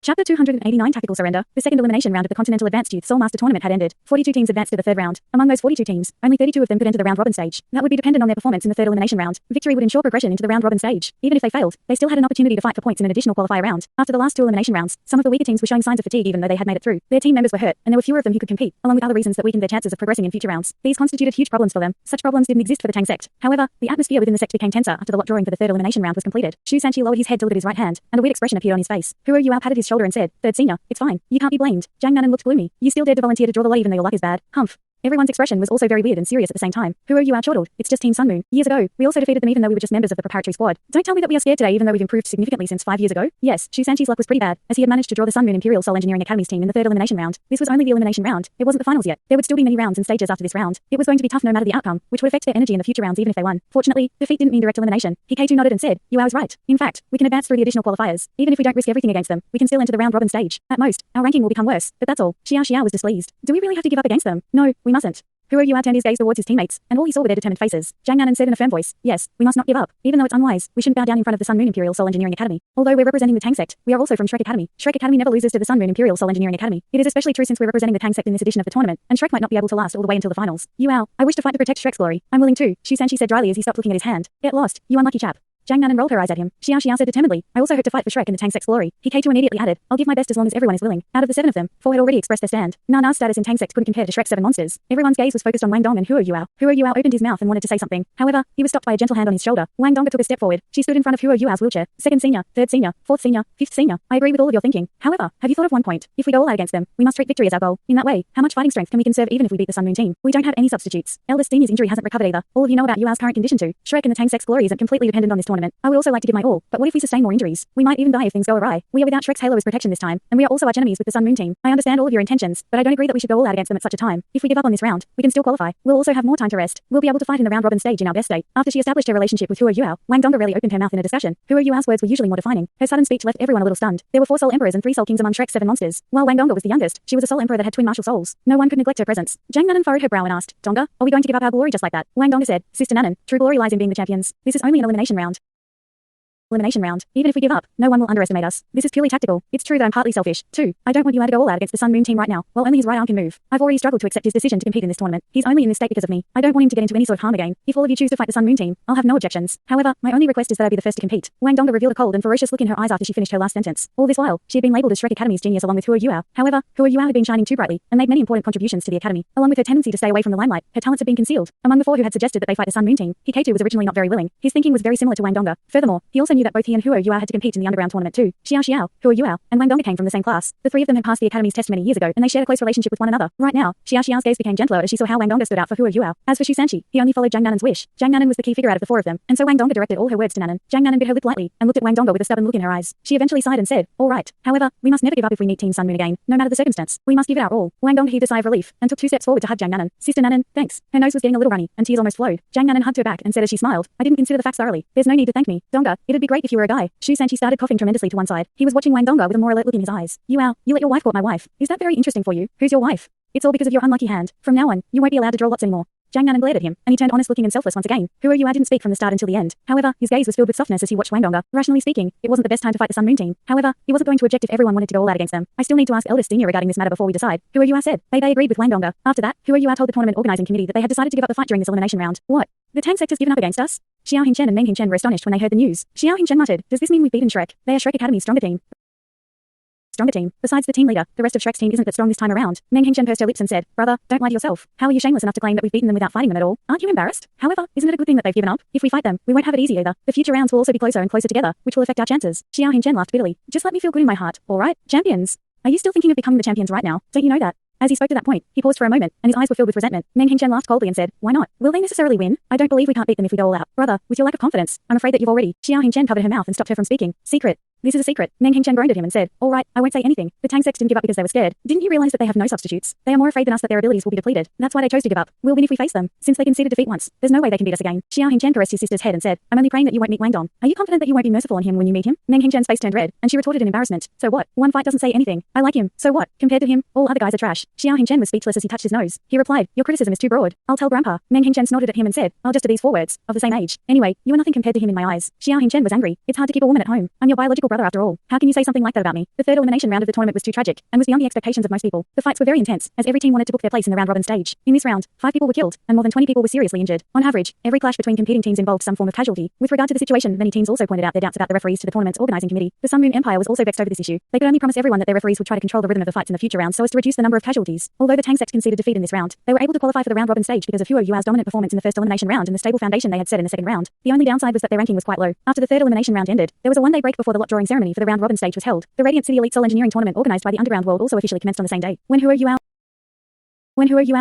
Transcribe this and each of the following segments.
Chapter 289 Tactical Surrender. The second elimination round of the Continental Advanced Youth Soul Master Tournament had ended. 42 teams advanced to the third round. Among those 42 teams, only 32 of them could enter the round-robin stage. That would be dependent on their performance in the third elimination round. Victory would ensure progression into the round-robin stage. Even if they failed, they still had an opportunity to fight for points in an additional qualifier round. After the last two elimination rounds, some of the weaker teams were showing signs of fatigue even though they had made it through. Their team members were hurt, and there were fewer of them who could compete, along with other reasons that weakened their chances of progressing in future rounds. These constituted huge problems for them. Such problems didn't exist for the Tang Sect. However, the atmosphere within the sect became tenser after the lot drawing for the third elimination round was completed. Shu Sanchi lowered his head to look at his right hand, and a weird expression appeared on his face. Huo Yuao patted his shoulder and said, "Third senior, it's fine. You can't be blamed." Jiang Nanan looked gloomy. "You still dared to volunteer to draw the lot even though your luck is bad. Humph." Everyone's expression was also very weird and serious at the same time. Huo Yuao chortled, "It's just Team Sunmoon. Years ago, we also defeated them even though we were just members of the preparatory squad. Don't tell me that we are scared today even though we've improved significantly since 5 years ago." Yes, Shu Sanchi's luck was pretty bad, as he had managed to draw the Sunmoon Imperial Soul Engineering Academy's team in the third elimination round. This was only the elimination round. It wasn't the finals yet. There would still be many rounds and stages after this round. It was going to be tough no matter the outcome, which would affect their energy in the future rounds even if they won. Fortunately, defeat didn't mean direct elimination. Hikaiju nodded and said, "Yuao is right. In fact, we can advance through the additional qualifiers. Even if we don't risk everything against them, we can still enter the round-robin stage. At most, our ranking will become worse, but that's all." Xiao was displeased. "Do we really have to give up against them?" "No, we mustn't." Huo Yuao turned his gaze towards his teammates, and all he saw were their determined faces. Jiang Nanan said in a firm voice, "Yes, we must not give up. Even though it's unwise, we shouldn't bow down in front of the Sun Moon Imperial Soul Engineering Academy. Although we're representing the Tang Sect, we are also from Shrek Academy. Shrek Academy never loses to the Sun Moon Imperial Soul Engineering Academy. It is especially true since we're representing the Tang Sect in this edition of the tournament, and Shrek might not be able to last all the way until the finals. Yuao, I wish to fight to protect Shrek's glory. I'm willing too," Shu Sanchi said dryly as he stopped looking at his hand. "Get lost, you unlucky chap." Jiang Nanan rolled her eyes at him. Xiao said determinedly, "I also hope to fight for Shrek and the Tang Sect's glory." Hikaiju immediately added, "I'll give my best as long as everyone is willing." Out of the 7 of them, 4 had already expressed their stand. Nana's status in Tang Sect couldn't compare to Shrek's 7 monsters. Everyone's gaze was focused on Wang Dong and Huo Yuao. Huo Yuao opened his mouth and wanted to say something. However, he was stopped by a gentle hand on his shoulder. Wang Dong took a step forward. She stood in front of Huo Yuao's wheelchair. "Second senior, third senior, fourth senior, fifth senior. I agree with all of your thinking. However, have you thought of one point? If we go all out against them, we must treat victory as our goal. In that way, how much fighting strength can we conserve even if we beat the Sun Moon team? We don't have any substitutes. Eldest senior's injury hasn't recovered either. All of you know about Yuao's current condition too. Shrek and the Tang Sect's glory isn't completely dependent on this tournament. I would also like to give my all, but what if we sustain more injuries? We might even die if things go awry. We are without Shrek's halo as protection this time, and we are also arch enemies with the Sun Moon team. I understand all of your intentions, but I don't agree that we should go all out against them at such a time. If we give up on this round, we can still qualify. We'll also have more time to rest. We'll be able to fight in the round-robin stage in our best state." After she established her relationship with Huo Yuao, Wang Dong rarely opened her mouth in a discussion. Huo Yuao's words were usually more defining. Her sudden speech left everyone a little stunned. There were 4 Soul Emperors and 3 Soul Kings among Shrek's 7 monsters. While Wang Donga was the youngest, she was a Soul Emperor that had twin martial souls. No one could neglect her presence. Jiang Nanan furrowed her brow and asked, "Donga, are we going to give up our glory just like that?" Wang Donga said, "Sister Nanan, true glory lies in being the champions. This is only an elimination round. Even if we give up, no one will underestimate us. This is purely tactical. It's true that I'm partly selfish, too. I don't want Yuao to go all out against the Sun Moon team right now, while only his right arm can move. I've already struggled to accept his decision to compete in this tournament. He's only in this state because of me. I don't want him to get into any sort of harm again. If all of you choose to fight the Sun Moon team, I'll have no objections. However, my only request is that I be the first to compete." Wang Donga revealed a cold and ferocious look in her eyes after she finished her last sentence. All this while, she had been labeled as Shrek Academy's genius along with Huo Yuao. However, Huo Yuao had been shining too brightly, and made many important contributions to the academy. Along with her tendency to stay away from the limelight, her talents had been concealed. Among the 4 who had suggested that they fight the Sun Moon team, Hikaiju was originally not very willing. His thinking was very similar to Wang Donga. Furthermore, he also knew that both he and Huo Yuao had to compete in the underground tournament too. Huo Yuao, and Wang Donga came from the same class. The 3 of them had passed the academy's test many years ago, and they shared a close relationship with one another. Right now, Xiao's gaze became gentler as she saw how Wang Donga stood out for Huo Yuao. As for Shu Sanchi, he only followed Jiang Nanan's wish. Jiang Nanan was the key figure out of the 4 of them, and so Wang Donga directed all her words to Nanan. Jiang Nanan bit her lip lightly, and looked at Wang Donga with a stubborn look in her eyes. She eventually sighed and said, "All right. However, we must never give up if we meet Team Sun Moon again, no matter the circumstance. We must give it our all." Wang Donga heaved a sigh of relief, and took 2 steps forward to hug Jiang Nanan. "Sister Nanan, thanks." Her nose was getting a little runny, and tears almost flowed. Jiang Nanan hugged her back and said as she smiled, "I didn't consider the facts thoroughly. There's no need to thank me. Donga, it'd be great if you were a guy." Shu Sanchi started coughing tremendously to one side. He was watching Wang Donga with a more alert look in his eyes. "Yuao, you let your wife court my wife. Is that very interesting for you? Who's your wife?" "It's all because of your unlucky hand. From now on, you won't be allowed to draw lots anymore." Jiang Nanan glared at him, and he turned honest looking and selfless once again. Huo Yuao didn't speak from the start until the end. However, his gaze was filled with softness as he watched Wang Donga. Rationally speaking, it wasn't the best time to fight the Sun Moon team. However, he wasn't going to object if everyone wanted to go all out against them. "I still need to ask eldest senior regarding this matter before we decide." Huo Yuao said. They agreed with Wang Donga. After that, Huo Yuao told the tournament organizing committee that they had decided to give up the fight during this elimination round. "What? The Tang Sect has given up against us?" Xiao Hingchen and Meng Hingchen were astonished when they heard the news. Xiao Hingchen muttered, "Does this mean we've beaten Shrek? They are Shrek Academy's stronger team. Besides the team leader, the rest of Shrek's team isn't that strong this time around." Meng Hingchen pursed her lips and said, "Brother, don't lie to yourself. How are you shameless enough to claim that we've beaten them without fighting them at all? Aren't you embarrassed? However, isn't it a good thing that they've given up? If we fight them, we won't have it easy either. The future rounds will also be closer and closer together, which will affect our chances." Xiao Hingchen laughed bitterly. "Just let me feel good in my heart, all right? Champions. Are you still thinking of becoming the champions right now? Don't you know that?" As he spoke to that point, he paused for a moment, and his eyes were filled with resentment. Meng Hingchen laughed coldly and said, "Why not? Will they necessarily win? I don't believe we can't beat them if we go all out. Brother, with your lack of confidence, I'm afraid that you've already." Xiao Hingchen covered her mouth and stopped her from speaking. "Secret. This is a secret." Meng Hingchen groaned at him and said, "All right, I won't say anything. The Tang Sect didn't give up because they were scared. Didn't you realize that they have no substitutes? They are more afraid than us that their abilities will be depleted. That's why they chose to give up. We'll win if we face them. Since they conceded defeat once, there's no way they can beat us again." Xiao Hingchen caressed his sister's head and said, "I'm only praying that you won't meet Wang Dong. Are you confident that you won't be merciful on him when you meet him?" Meng Hingchen's face turned red, and she retorted in embarrassment. "So what? One fight doesn't say anything. I like him. So what? Compared to him, all other guys are trash." Xiao Hingchen was speechless as he touched his nose. He replied, "Your criticism is too broad. I'll tell Grandpa." Meng Hingchen snorted at him and said, "I'll just do these 4 words. Of the same age. Anyway, you are nothing compared to him in my eyes." Xiao Hingchen was angry. "It's hard to keep a woman at home. I'm your biological brother after all. How can you say something like that about me? The third elimination round of the tournament was too tragic, and was beyond the expectations of most people. The fights were very intense, as every team wanted to book their place in the round-robin stage. In this round, 5 people were killed, and more than 20 people were seriously injured. On average, every clash between competing teams involved some form of casualty. With regard to the situation, many teams also pointed out their doubts about the referees to the tournament's organizing committee. The Sun Moon Empire was also vexed over this issue. They could only promise everyone that their referees would try to control the rhythm of the fights in the future rounds so as to reduce the number of casualties. Although the Tang Sect conceded defeat in this round, they were able to qualify for the round-robin stage because of Huo Yuao's dominant performance in the first elimination round and the stable foundation they had set in the second round. The only downside was that their ranking was quite low. After the third elimination round ended, there was a one-day break before the lot drawing ceremony for the round-robin stage was held. The Radiant City Elite Soul Engineering Tournament organized by the Underground World also officially commenced on the same day. When Huo Yuao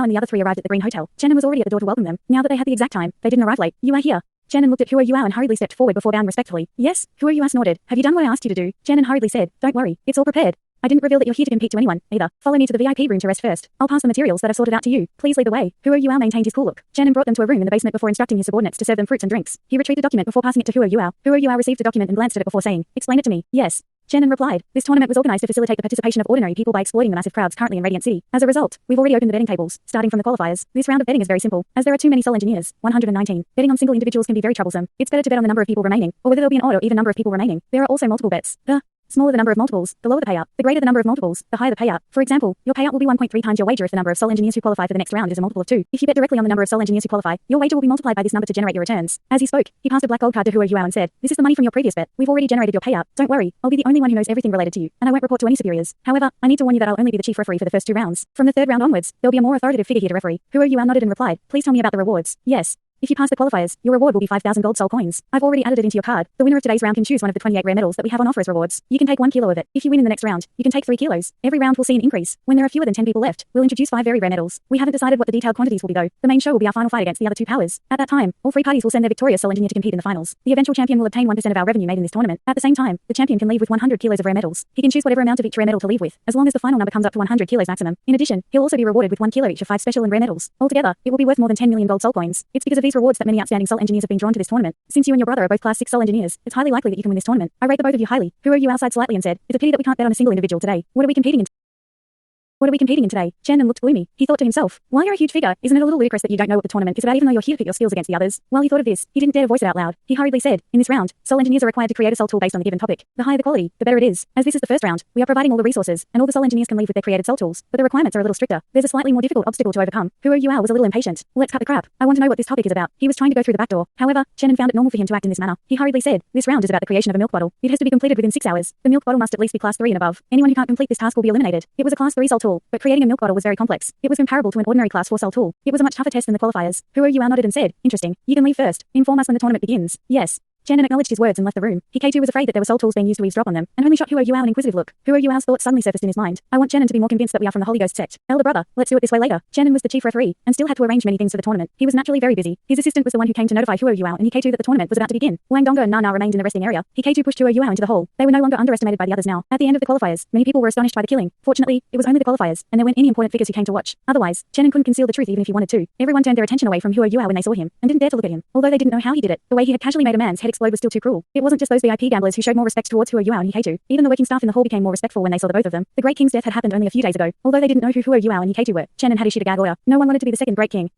and the other 3 arrived at the Green Hotel, Chen was already at the door to welcome them. Now that they had the exact time, they didn't arrive late. You are here. Chen looked at Huo Yuao and hurriedly stepped forward before bowing respectfully. Yes, Huo Yuao snorted. Have you done what I asked you to do? Chen hurriedly said, don't worry, it's all prepared. I didn't reveal that you're here to compete to anyone, either. Follow me to the VIP room to rest first. I'll pass the materials that I've sorted out to you. Please lead the way. Huo Yuao maintained his cool look. Chen brought them to a room in the basement before instructing his subordinates to serve them fruits and drinks. He retrieved the document before passing it to Huo Yuao. Huo Yuao received the document and glanced at it before saying, explain it to me. Yes. Chen replied, this tournament was organized to facilitate the participation of ordinary people by exploiting the massive crowds currently in Radiant City. As a result, we've already opened the betting tables, starting from the qualifiers. This round of betting is very simple, as there are too many soul engineers, 119. Betting on single individuals can be very troublesome. It's better to bet on the number of people remaining, or whether there'll be an odd or even number of people remaining. There are also multiple bets. The smaller the number of multiples, the lower the payout. The greater the number of multiples, the higher the payout. For example, your payout will be 1.3 times your wager if the number of soul engineers who qualify for the next round is a multiple of 2. If you bet directly on the number of soul engineers who qualify, your wager will be multiplied by this number to generate your returns. As he spoke, he passed a black gold card to Huo Yuao and said, this is the money from your previous bet. We've already generated your payout. Don't worry, I'll be the only one who knows everything related to you, and I won't report to any superiors. However, I need to warn you that I'll only be the chief referee for the first 2 rounds. From the 3rd round onwards, there'll be a more authoritative figure here to referee. Huo Yuao nodded and replied, please tell me about the rewards. Yes. If you pass the qualifiers, your reward will be 5,000 gold soul coins. I've already added it into your card. The winner of today's round can choose one of the 28 rare medals that we have on offer as rewards. You can take 1 kilo of it. If you win in the next round, you can take 3 kilos. Every round will see an increase. When there are fewer than 10 people left, we'll introduce 5 very rare medals. We haven't decided what the detailed quantities will be though. The main show will be our final fight against the other 2 powers. At that time, all 3 parties will send their victorious soul engineer to compete in the finals. The eventual champion will obtain 1% of our revenue made in this tournament. At the same time, the champion can leave with 100 kilos of rare medals. He can choose whatever amount of each rare medal to leave with, as long as the final number comes up to 100 kilos maximum. In addition, he'll also be rewarded with 1 kilo each of 5 special and rare medals. Altogether, it will be worth more than 10 million gold soul coins. It's because of these rewards that many outstanding soul engineers have been drawn to this tournament. Since you and your brother are both class 6 soul engineers, it's highly likely that you can win this tournament. I rate the both of you highly. Huo Yuao sighed slightly and said, it's a pity that we can't bet on a single individual today. What are we competing in today? Chen looked gloomy. He thought to himself, while you're a huge figure, isn't it a little ludicrous that you don't know what the tournament is about even though you're here to put your skills against the others? While he thought of this, he didn't dare to voice it out loud. He hurriedly said, in this round, soul engineers are required to create a soul tool based on the given topic. The higher the quality, the better it is. As this is the first round, we are providing all the resources, and all the soul engineers can leave with their created soul tools, but the requirements are a little stricter. There's a slightly more difficult obstacle to overcome. Huo Yuao was a little impatient. Let's cut the crap. I want to know what this topic is about. He was trying to go through the back door. However, Chen found it normal for him to act in this manner. He hurriedly said, this round is about the creation of a milk bottle. It has to be completed within 6 hours. The milk bottle must at least be class 3 and above. Anyone who can't complete this task will be eliminated. It was a class 3 soul tool, but creating a milk bottle was very complex. It was comparable to an ordinary class 4 soul tool. It was a much tougher test than the qualifiers. Huo Yuao nodded and said, interesting. You can leave first. Inform us when the tournament begins. Yes. Chen acknowledged his words and left the room. He K2 was afraid that there were soul tools being used to eavesdrop on them, and only shot Huo Yuao an inquisitive look. Huo Yuao's thoughts suddenly surfaced in his mind. I want Chen to be more convinced that we are from the Holy Ghost sect. Elder brother, let's do it this way later. Chen was the chief referee, and still had to arrange many things for the tournament. He was naturally very busy. His assistant was the one who came to notify Huo Yuao and he K2 that the tournament was about to begin. Wang Dongga and Nana remained in the resting area. He K2 pushed Huo Yuao into the hall. They were no longer underestimated by the others now. At the end of the qualifiers, many people were astonished by the killing. Fortunately, it was only the qualifiers, and there weren't any important figures who came to watch. Otherwise, Chen couldn't conceal the truth even if he wanted to. Everyone turned their attention away from Huo Yuao when they saw him, and didn't dare to look at him. Although they didn't know how he did it, the way he had casually made a man's head explode was still too cruel. It wasn't just those VIP gamblers who showed more respect towards Huo Yuao and Hikato. Even the working staff in the hall became more respectful when they saw the both of them. The Great King's death had happened only a few days ago. Although they didn't know who Huo Yuao and Hikato were, Chen had issued a gag order. No one wanted to be the second Great King.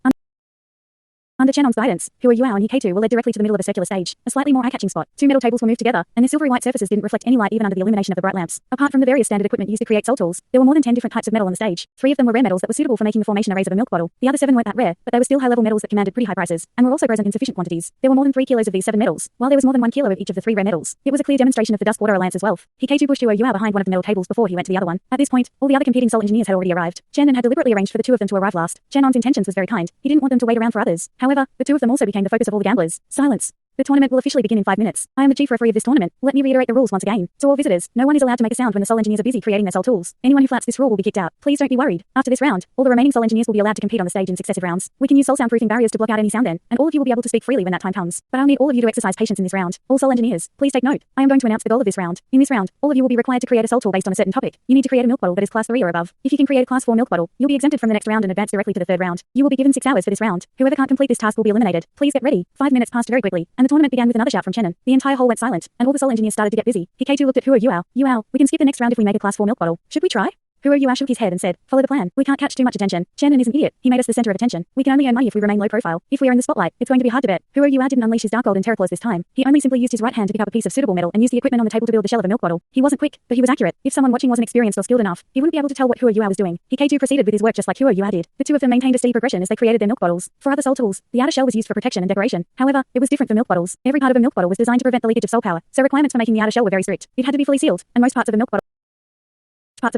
Under Chenon's guidance, Huo Yuao and Hikato were led directly to the middle of a circular stage, a slightly more eye-catching spot. 2 metal tables were moved together, and their silvery white surfaces didn't reflect any light even under the illumination of the bright lamps. Apart from the various standard equipment used to create soul tools, there were more than 10 different types of metal on the stage. 3 of them were rare metals that were suitable for making the formation arrays of a milk bottle. The other 7 weren't that rare, but they were still high-level metals that commanded pretty high prices, and were also present in sufficient quantities. There were more than 3 kilos of these 7 metals, while there was more than 1 kilo of each of the 3 rare metals. It was a clear demonstration of the Dusk Water Alliance's wealth. Hikato pushed Huo Yuao behind one of the metal tables before he went to the other one. At this point, all the other competing soul engineers had already arrived. Chen had deliberately arranged for the 2 of them to arrive last. Chenon's intentions was very kind. He didn't want them to wait around for others. However, the 2 of them also became the focus of all the gamblers. Silence. The tournament will officially begin in 5 minutes. I am the chief referee of this tournament. Let me reiterate the rules once again. To all visitors, no one is allowed to make a sound when the soul engineers are busy creating their soul tools. Anyone who flouts this rule will be kicked out. Please don't be worried. After this round, all the remaining soul engineers will be allowed to compete on the stage in successive rounds. We can use soul soundproofing barriers to block out any sound then, and all of you will be able to speak freely when that time comes. But I'll need all of you to exercise patience in this round. All soul engineers, please take note. I am going to announce the goal of this round. In this round, all of you will be required to create a soul tool based on a certain topic. You need to create a milk bottle that is class 3 or above. If you can create a class 4 milk bottle, you'll be exempted from the next round and advance directly to the 3rd round. You will be given 6 hours for this round. Whoever can't complete this task will be eliminated. Please get ready. 5 minutes passed very quickly, and the tournament began with another shout from Chenon. The entire hall went silent, and all the soul engineers started to get busy. Hikato looked at Huo Yuao. Yuao, we can skip the next round if we make a class 4 milk bottle. Should we try? Huo Yua shook his head and said, follow the plan. We can't catch too much attention. Shannon is an idiot. He made us the center of attention. We can only earn money if we remain low profile. If we are in the spotlight, it's going to be hard to bet. Huo Yua didn't unleash his dark gold and terraclaws this time. He only simply used his right hand to pick up a piece of suitable metal and used the equipment on the table to build the shell of a milk bottle. He wasn't quick, but he was accurate. If someone watching wasn't experienced or skilled enough, he wouldn't be able to tell what Huo Yua was doing. Hikato proceeded with his work just like Huo Yua did. The two of them maintained a steady progression as they created their milk bottles. For other soul tools, the outer shell was used for protection and decoration. However, it was different for milk bottles. Every part of a milk bottle was designed to prevent the leakage of soul power, so requirements for making the outer shell were very strict. It had to be fully sealed, and most parts of a milk bottle had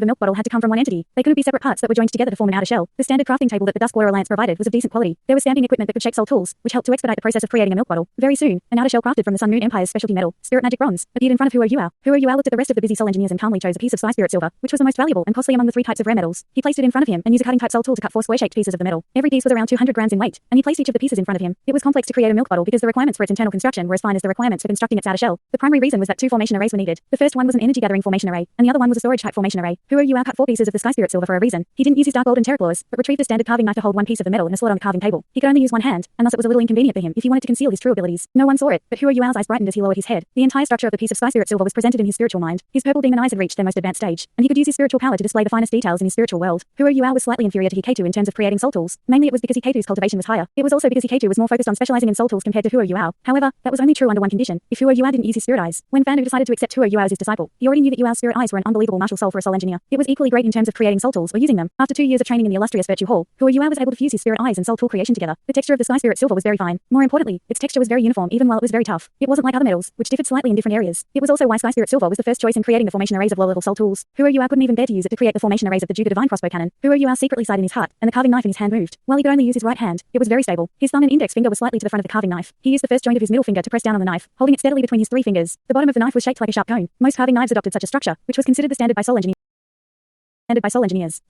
to come from one entity. They couldn't be separate parts that were joined together to form an outer shell. The standard crafting table that the Duskwater Alliance provided was of decent quality. There was stamping equipment that could shape soul tools, which helped to expedite the process of creating a milk bottle. Very soon, an outer shell crafted from the Sun Moon Empire's specialty metal, spirit magic bronze, appeared in front of Huo Yua. Huo Yua looked at the rest of the busy soul engineers and calmly chose a piece of sky spirit silver, which was the most valuable and costly among the three types of rare metals. He placed it in front of him and used a cutting type soul tool to cut 4 square-shaped pieces of the metal. Every piece was around 200 grams in weight, and he placed each of the pieces in front of him. It was complex to create a milk bottle because the requirements for its internal construction were as fine as the requirements for constructing its outer shell. The primary reason was that 2 formation arrays were needed. The first one was an energy gathering formation array, and the other one was a storage type formation array. Huo Yua cut 4 pieces of the sky spirit silver for a reason. He didn't use his dark gold and terraclaws, but retrieved a standard carving knife to hold one piece of the metal in a slot on the carving table. He could only use one hand, and thus it was a little inconvenient for him if he wanted to conceal his true abilities. No one saw it, but Huo Yua's eyes brightened as he lowered his head. The entire structure of the piece of sky spirit silver was presented in his spiritual mind. His purple demon eyes had reached their most advanced stage, and he could use his spiritual power to display the finest details in his spiritual world. Huo Yua was slightly inferior to Hikato in terms of creating soul tools. Mainly it was because Hikato's cultivation was higher. It was also because Hikato was more focused on specializing in soul tools compared to Huo Yua. However, that was only true under one condition: if Huo Yua didn't use his spirit eyes. When Fanu decided to accept Huo Yua as his disciple, he already knew that Yua's spirit eyes were an unbelievable martial soul for a soul engineer. It was equally great in terms of creating soul tools or using them. After 2 years of training in the illustrious Virtue Hall, Huo Yua was able to fuse his spirit eyes and soul tool creation together. The texture of the sky spirit silver was very fine. More importantly, its texture was very uniform even while it was very tough. It wasn't like other metals, which differed slightly in different areas. It was also why sky spirit silver was the first choice in creating the formation arrays of low-level soul tools. Huo Yua couldn't even bear to use it to create the formation arrays of the Duke of Divine crossbow cannon. Huo Yua secretly sighed in his heart, and the carving knife in his hand moved. While he could only use his right hand, it was very stable. His thumb and index finger were slightly to the front of the carving knife. He used the first joint of his middle finger to press down on the knife, holding it steadily between his 3 fingers. The bottom of the knife was shaped like a sharp cone. Most carving knives adopted such a structure, which was considered the standard by soul engineers.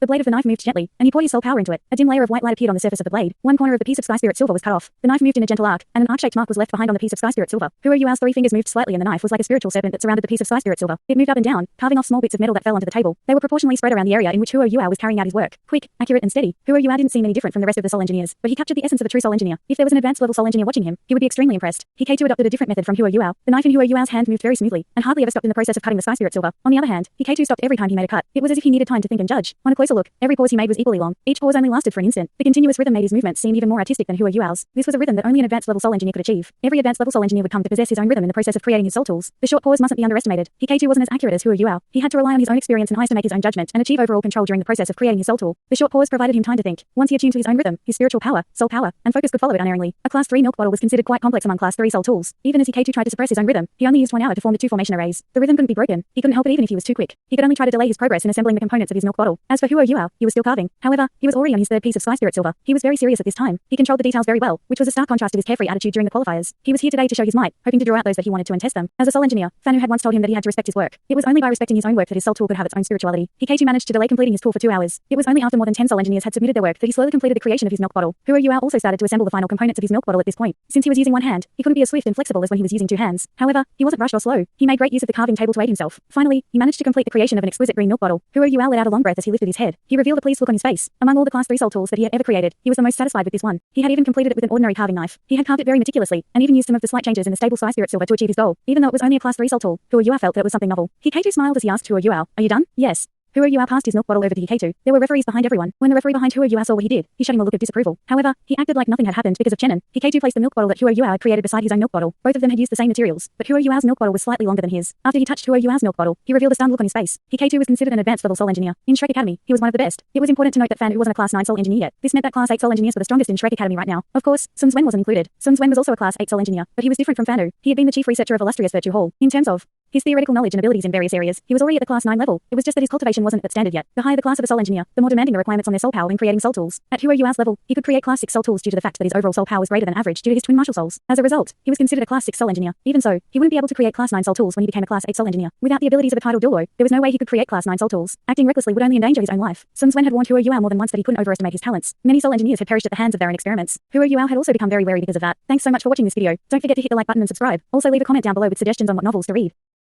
The blade of the knife moved gently, and he poured his soul power into it. A dim layer of white light appeared on the surface of the blade. One corner of the piece of sky spirit silver was cut off. The knife moved in a gentle arc, and an arc-shaped mark was left behind on the piece of sky spirit silver. Huo Yua's 3 fingers moved slightly, and the knife was like a spiritual serpent that surrounded the piece of sky spirit silver. It moved up and down, carving off small bits of metal that fell onto the table. They were proportionally spread around the area in which Huo Yua was carrying out his work. Quick, accurate, and steady. Huo Yua didn't seem any different from the rest of the soul engineers, but he captured the essence of a true soul engineer. If there was an advanced level soul engineer watching him, he would be extremely impressed. Hikato adopted a different method from Huo Yua. The knife in Huo Yua's hand moved very smoothly, and hardly ever stopped in the process of cutting the sky spirit silver. On the other hand, Hikato stopped every time he made a cut. It was as if he needed time to think and judge. On a closer look, every pause he made was equally long. Each pause only lasted for an instant. The continuous rhythm made his movements seem even more artistic than Huo Yua's. This was a rhythm that only an advanced level soul engineer could achieve. Every advanced level soul engineer would come to possess his own rhythm in the process of creating his soul tools. The short pause mustn't be underestimated. Hikato wasn't as accurate as Huo Yua. He had to rely on his own experience and eyes to make his own judgment and achieve overall control during the process of creating his soul tool. The short pause provided him time to think. Once he attuned to his own rhythm, his spiritual power, soul power, and focus could follow it unerringly. A class 3 milk bottle was considered quite complex among class 3 soul tools. Even as Hikato tried to suppress his own rhythm, he only used 1 hour to form the 2 formation arrays. The rhythm couldn't be broken. He couldn't help it even if he was too quick. He could only try to delay his progress in assembling the components of his milk bottle. As for Huo Yua, he was still carving. However, he was already on his 3rd piece of sky spirit silver. He was very serious at this time. He controlled the details very well, which was a stark contrast to his carefree attitude during the qualifiers. He was here today to show his might, hoping to draw out those that he wanted to and test them. As a soul engineer, Fanu had once told him that he had to respect his work. It was only by respecting his own work that his soul tool could have its own spirituality. Hikato managed to delay completing his tool for 2 hours. It was only after more than 10 soul engineers had submitted their work that he slowly completed the creation of his milk bottle. Huo Yua also started to assemble the final components of his milk bottle at this point. Since he was using one hand, he couldn't be as swift and flexible as when he was using 2 hands. However, he wasn't rushed or slow. He made great use of the carving table to aid himself. Finally, he managed to complete the creation of an exquisite green milk bottle. Huo Yua let out a long breath as he lifted his head. He revealed a pleased look on his face. Among all the class 3 soul tools that he had ever created, he was the most satisfied with this one. He had even completed it with an ordinary carving knife. He had carved it very meticulously, and even used some of the slight changes in the stable sky spirit silver to achieve his goal. Even though it was only a class 3 soul tool, Huo Yua felt that it was something novel. Hikato smiled as he asked Huo Yua, "Are you done?" "Yes." Huo Yua passed his milk bottle over to Hikato. There were referees behind everyone. When the referee behind Huo Yua saw what he did, he shot him a look of disapproval. However, he acted like nothing had happened because of Chenin. Hikato placed the milk bottle that Huo Yua had created beside his own milk bottle. Both of them had used the same materials, but Huo Yua's milk bottle was slightly longer than his. After he touched Huo Yua's milk bottle, he revealed a stunned look on his face. Hikato was considered an advanced level soul engineer. In Shrek Academy, he was one of the best. It was important to note that Fanu wasn't a class 9 soul engineer yet. This meant that class 8 soul engineers were the strongest in Shrek Academy right now. Of course, Sun Zwen wasn't included. Sun Zwen was also a class 8 soul engineer, but he was different from Fanu. He had been the chief researcher of illustrious Virtue Hall. In terms of his theoretical knowledge and abilities in various areas, he was already at the class 9 level. It was just that his cultivation wasn't at standard yet. The higher the class of a soul engineer, the more demanding the requirements on their soul power when creating soul tools. At Huo Yua's level, he could create class 6 soul tools due to the fact that his overall soul power was greater than average due to his twin martial souls. As a result, he was considered a class 6 soul engineer. Even so, he wouldn't be able to create class 9 soul tools when he became a class 8 soul engineer. Without the abilities of a title Douluo, there was no way he could create class 9 soul tools. Acting recklessly would only endanger his own life. Sun Zwen had warned Huo Yua more than once that he couldn't overestimate his talents. Many soul engineers had perished at the hands of their own experiments. Huo Yua had also become very wary because of that. Thanks so much for watching this video. Don't forget to hit the like button and subscribe. Also leave a comment down below with suggestions on what novels to read.